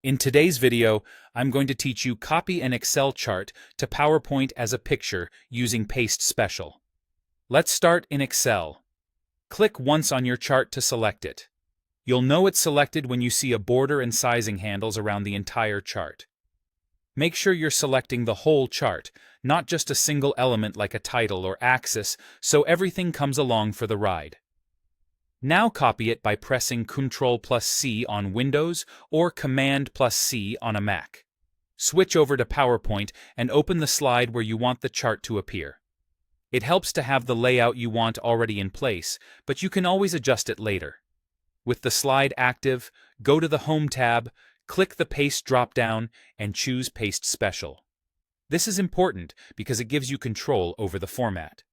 In today's video, I'm going to teach you copy an Excel chart to PowerPoint as a picture using Paste Special. Let's start in Excel. Click once on your chart to select it. You'll know it's selected when you see a border and sizing handles around the entire chart. Make sure you're selecting the whole chart, not just a single element like a title or axis, so everything comes along for the ride. Now copy it by pressing Ctrl+C on Windows or Command+C on a Mac. Switch over to PowerPoint and open the slide where you want the chart to appear. It helps to have the layout you want already in place, but you can always adjust it later. With the slide active, go to the Home tab, click the Paste drop-down, and choose Paste Special. This is important because it gives you control over the format.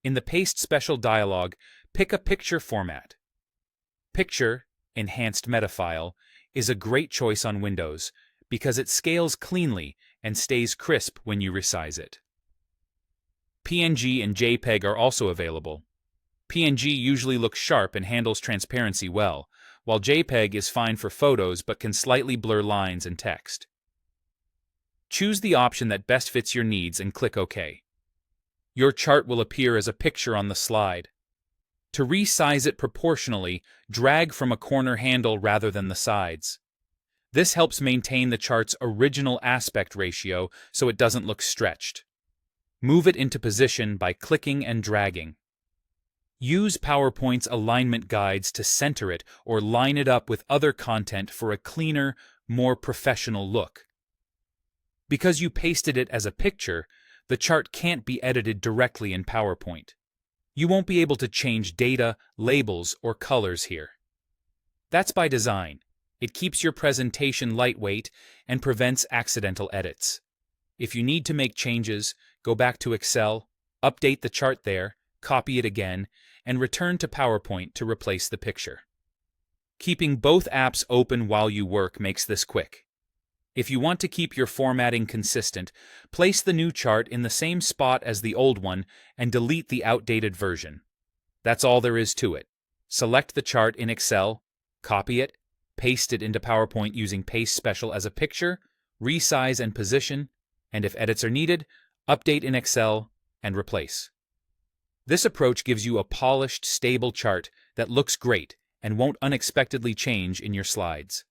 In the Paste Special dialog, pick a picture format. Picture, Enhanced Metafile, is a great choice on Windows because it scales cleanly and stays crisp when you resize it. PNG and JPEG are also available. PNG usually looks sharp and handles transparency well, while JPEG is fine for photos but can slightly blur lines and text. Choose the option that best fits your needs and click OK. Your chart will appear as a picture on the slide. To resize it proportionally, drag from a corner handle rather than the sides. This helps maintain the chart's original aspect ratio so it doesn't look stretched. Move it into position by clicking and dragging. Use PowerPoint's alignment guides to center it or line it up with other content for a cleaner, more professional look. Because you pasted it as a picture, the chart can't be edited directly in PowerPoint. You won't be able to change data, labels, or colors here. That's by design. It keeps your presentation lightweight and prevents accidental edits. If you need to make changes, go back to Excel, update the chart there, copy it again, and return to PowerPoint to replace the picture. Keeping both apps open while you work makes this quick. If you want to keep your formatting consistent, place the new chart in the same spot as the old one and delete the outdated version. That's all there is to it. Select the chart in Excel, copy it, paste it into PowerPoint using Paste Special as a picture, resize and position, and if edits are needed, update in Excel and replace. This approach gives you a polished, stable chart that looks great and won't unexpectedly change in your slides.